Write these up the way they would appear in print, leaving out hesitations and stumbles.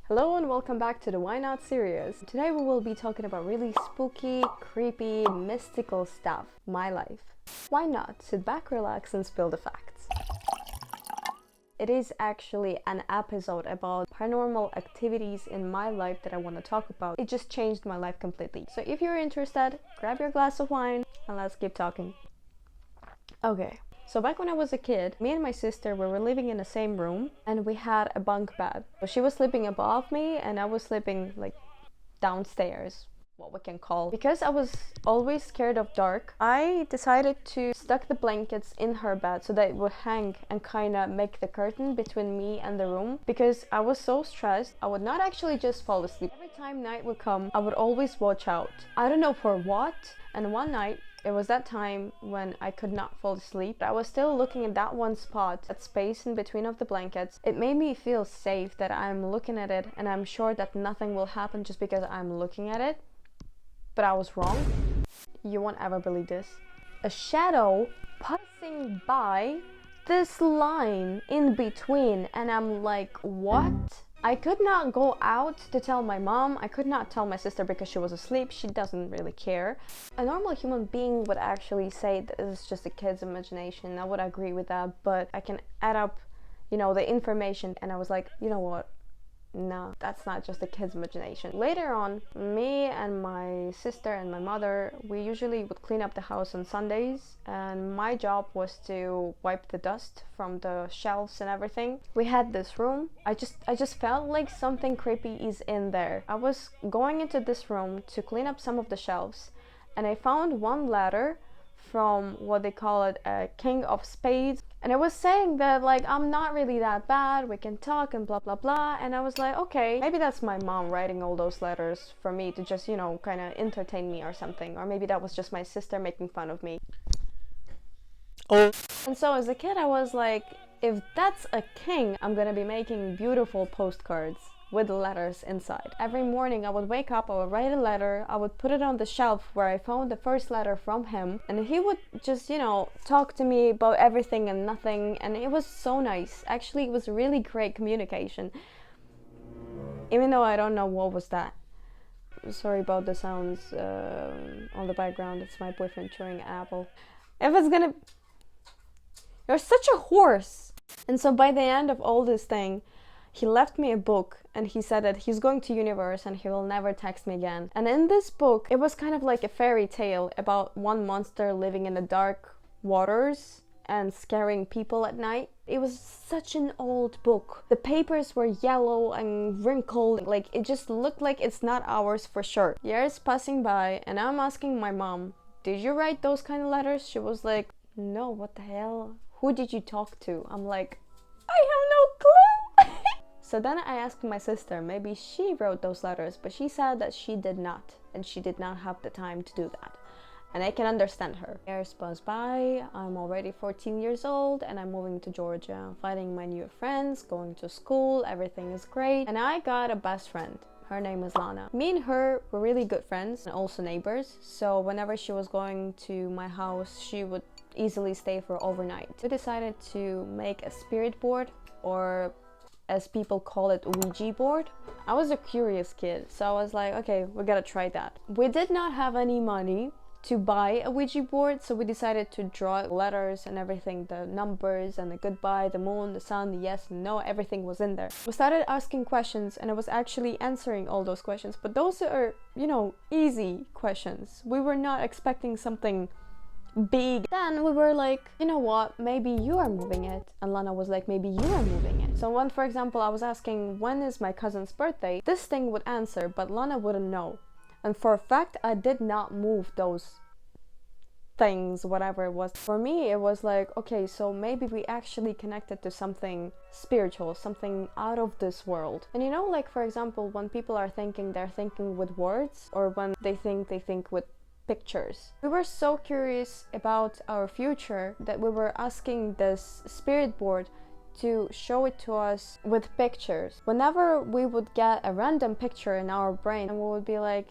Hello and welcome back to the Why Not series. Today we will be talking about really spooky, creepy, mystical stuff. My life. Why not? Sit back, relax and spill the facts. It is actually an episode about paranormal activities in my life that I want to talk about. It just changed my life completely. So if you're interested, grab your glass of wine and let's keep talking. Okay. So back when I was a kid, me and my sister we were living in the same room and we had a bunk bed. So she was sleeping above me and I was sleeping like downstairs, what we can call. Because I was always scared of dark, I decided to stuck the blankets in her bed so that it would hang and kind of make the curtain between me and the room. Because I was so stressed, I would not actually just fall asleep. Every time night would come, I would always watch out. I don't know for what. And one night, it was that time when I could not fall asleep. I was still looking at that one spot, that space in between of the blankets. It made me feel safe that I'm looking at it and I'm sure that nothing will happen just because I'm looking at it. But I was wrong. You won't ever believe this. A shadow passing by this line in between and I'm like, what? I could not go out to tell my mom, I could not tell my sister because she was asleep, she doesn't really care. A normal human being would actually say that it's just a kid's imagination, I would agree with that, but I can add up, the information and I was like, you know what? No, that's not just a kid's imagination. Later on, me and my sister and my mother, we usually would clean up the house on Sundays and my job was to wipe the dust from the shelves and everything. We had this room. I just felt like something creepy is in there. I was going into this room to clean up some of the shelves and I found one ladder from what they call it a king of spades, and it was saying that like I'm not really that bad, we can talk and blah blah blah. And I was like, okay, maybe that's my mom writing all those letters for me to just kind of entertain me or something, or maybe that was just my sister making fun of me. And so as a kid I was like, if that's a king, I'm gonna be making beautiful postcards with letters inside. Every morning I would wake up, I would write a letter, I would put it on the shelf where I found the first letter from him, and he would just, talk to me about everything and nothing, and it was so nice. Actually, it was really great communication. Even though I don't know what was that. Sorry about the sounds on the background, it's my boyfriend chewing an apple. If it's gonna... You're such a horse! And so by the end of all this thing, he left me a book and he said that he's going to universe and he will never text me again. And in this book, it was kind of like a fairy tale about one monster living in the dark waters and scaring people at night. It was such an old book. The papers were yellow and wrinkled, like it just looked like it's not ours for sure. Years passing by and I'm asking my mom, did you write those kind of letters? She was like, no, what the hell? Who did you talk to? I'm like, I have no clue. So then I asked my sister, maybe she wrote those letters, but she said that she did not, and she did not have the time to do that. And I can understand her. Years pass by, I'm already 14 years old, and I'm moving to Georgia, finding my new friends, going to school, everything is great. And I got a best friend. Her name is Lana. Me and her were really good friends and also neighbors, so whenever she was going to my house, she would easily stay for overnight. We decided to make a spirit board, or as people call it, OUIJA board. I was a curious kid, so I was like, okay, we gotta try that. We did not have any money to buy a OUIJA board, so we decided to draw letters and everything, the numbers and the goodbye, the moon, the sun, the yes and no, everything was in there. We started asking questions and I was actually answering all those questions, but those are, easy questions. We were not expecting something big. Then we were like, you know what, maybe you are moving it. And Lana was like, maybe you are moving it. So when, for example, I was asking, when is my cousin's birthday? This thing would answer, but Lana wouldn't know. And for a fact, I did not move those things, whatever it was. For me, it was like, okay, so maybe we actually connected to something spiritual, something out of this world. And like, for example, when people are thinking, they're thinking with words, or when they think with pictures. We were so curious about our future that we were asking this spirit board to show it to us with pictures. Whenever we would get a random picture in our brain and we would be like,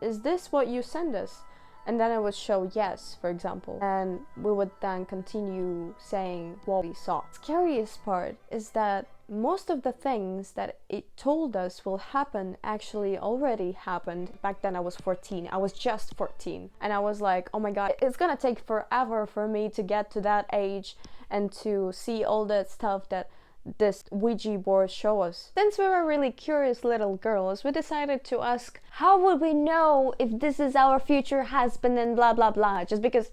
is this what you send us? And then it would show yes, for example. And we would then continue saying what we saw. The scariest part is that most of the things that it told us will happen actually already happened. Back then I was 14. I was just 14. And I was like, oh my god, it's gonna take forever for me to get to that age and to see all that stuff that this Ouija board show us. Since we were really curious little girls, we decided to ask, how would we know if this is our future husband and blah blah blah, just because,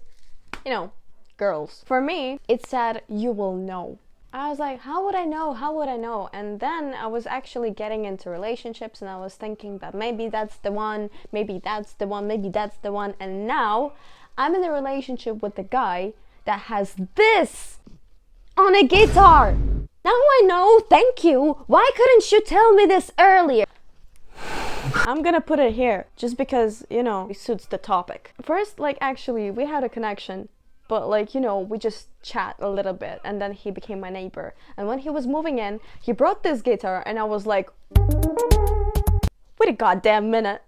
you know, girls. For me, it said, you will know. I was like, how would I know? How would I know? And then I was actually getting into relationships and I was thinking that maybe that's the one, maybe that's the one, maybe that's the one. And now I'm in a relationship with a guy that has this on a guitar. Now I know, thank you. Why couldn't you tell me this earlier? I'm gonna put it here just because, you know, it suits the topic. First, like, actually, we had a connection. But like, you know, we just chat a little bit and then he became my neighbor. And when he was moving in, he brought this guitar and I was like, wait a goddamn minute.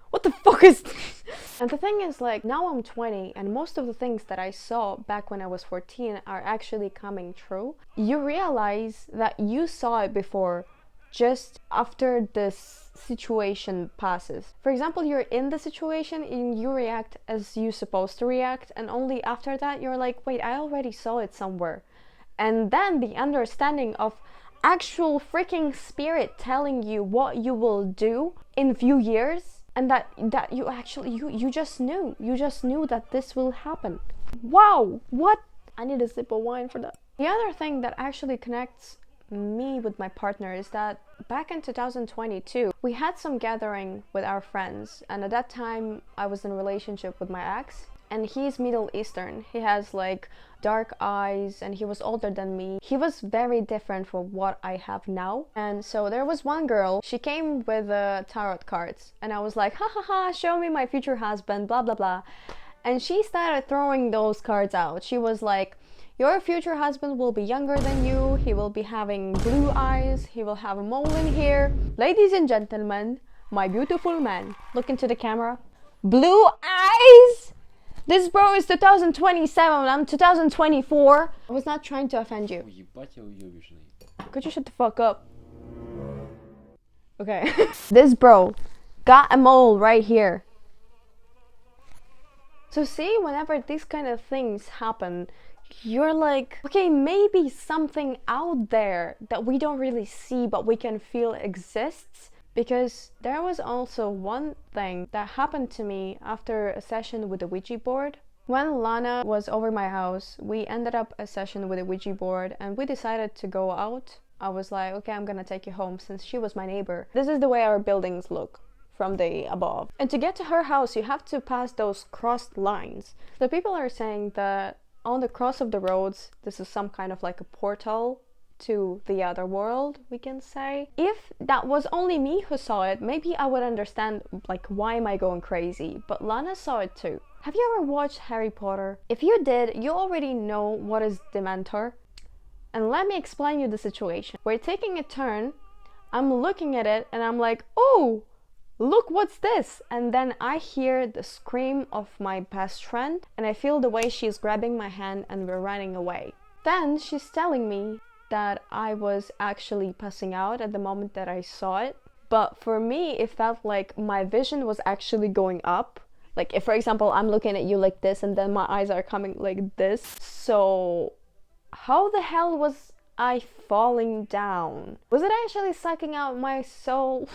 What the fuck is this? And the thing is, like, now I'm 20 and most of the things that I saw back when I was 14 are actually coming true. You realize that you saw it before just after this situation passes. For example, you're in the situation and you react as you're supposed to react, and only after that you're like, wait, I already saw it somewhere. And then the understanding of actual freaking spirit telling you what you will do in few years, and that you actually you just knew that this will happen. Wow, what? I need a sip of wine for that. The other thing that actually connects me with my partner is that back in 2022 we had some gathering with our friends, and at that time I was in a relationship with my ex, and he's Middle Eastern. He has like dark eyes and he was older than me. He was very different from what I have now. And so there was one girl, she came with tarot cards and I was like, ha ha ha, show me my future husband, blah blah blah. And she started throwing those cards out. She was like, your future husband will be younger than you, he will be having blue eyes, he will have a mole in here. Ladies and gentlemen, my beautiful man, look into the camera. Blue eyes? This bro is 2027, I'm 2024. I was not trying to offend you. Could you shut the fuck up? Okay. This bro got a mole right here. So see, whenever these kind of things happen, you're like, okay, maybe something out there that we don't really see but we can feel exists. Because there was also one thing that happened to me after a session with the Ouija board. When Lana was over my house, we ended up a session with the Ouija board and we decided to go out. I was like, okay, I'm gonna take you home since she was my neighbor. This is the way our buildings look from the above. And to get to her house, you have to pass those crossed lines. So people are saying that on the cross of the roads, this is some kind of like a portal to the other world, we can say. If that was only me who saw it, maybe I would understand, like, why am I going crazy? But Lana saw it too. Have you ever watched Harry Potter? If you did, you already know what is Dementor. And let me explain you the situation. We're taking a turn, I'm looking at it and I'm like, oh, look, what's this? And then I hear the scream of my best friend and I feel the way she's grabbing my hand and we're running away. Then she's telling me that I was actually passing out at the moment that I saw it. But for me, it felt like my vision was actually going up. Like if, for example, I'm looking at you like this and then my eyes are coming like this. So how the hell was I falling down? Was it actually sucking out my soul?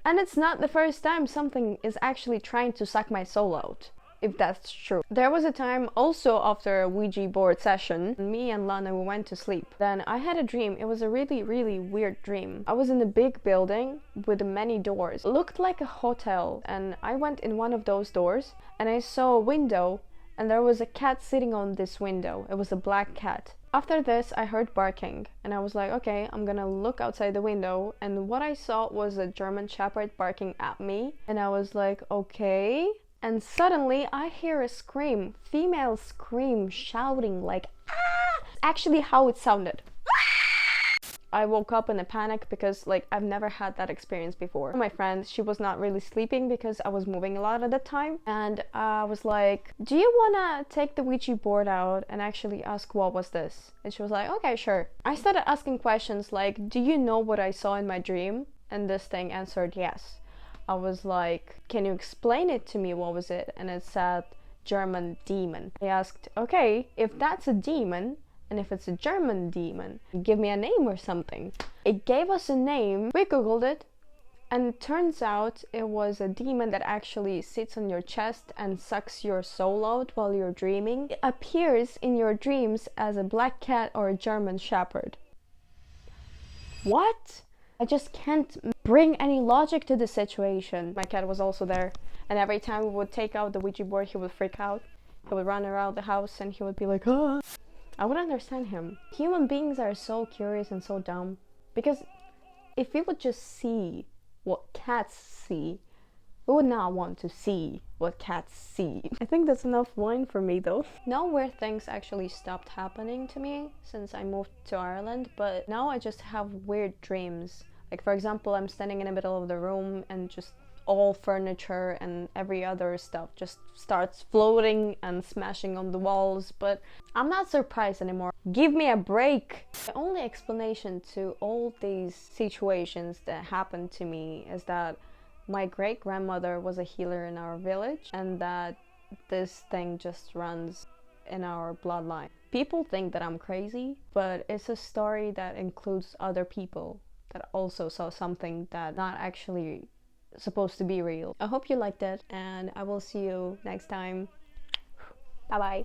And it's not the first time something is actually trying to suck my soul out, if that's true. There was a time also after a Ouija board session, me and Lana, we went to sleep. Then I had a dream. It was a really, really weird dream. I was in a big building with many doors. It looked like a hotel, and I went in one of those doors and I saw a window and there was a cat sitting on this window. It was a black cat. After this, I heard barking and I was like, okay, I'm gonna look outside the window, and what I saw was a German Shepherd barking at me, and I was like, okay. And suddenly I hear a scream, female scream, shouting like, ah! Actually how it sounded. I woke up in a panic because like I've never had that experience before. My friend, she was not really sleeping because I was moving a lot at the time, and I was like, do you wanna take the Ouija board out and actually ask what was this? And she was like, okay, sure. I started asking questions like, do you know what I saw in my dream? And this thing answered yes. I was like, can you explain it to me? What was it? And it said German demon. I asked, okay, if that's a demon, and if it's a German demon, give me a name or something. It gave us a name. We googled it, and it turns out it was a demon that actually sits on your chest and sucks your soul out while you're dreaming. It appears in your dreams as a black cat or a German shepherd. What? I just can't bring any logic to the situation. My cat was also there, and every time we would take out the Ouija board, he would freak out. He would run around the house and he would be like, ah. I would understand him. Human beings are so curious and so dumb. Because if we would just see what cats see, we would not want to see what cats see. I think that's enough wine for me though. Now weird things actually stopped happening to me since I moved to Ireland, but now I just have weird dreams. Like for example, I'm standing in the middle of the room and just all furniture and every other stuff just starts floating and smashing on the walls, but I'm not surprised anymore. Give me a break! The only explanation to all these situations that happened to me is that my great-grandmother was a healer in our village and that this thing just runs in our bloodline. People think that I'm crazy, but it's a story that includes other people that also saw something that not actually supposed to be real. I hope you liked it, and I will see you next time. Bye bye.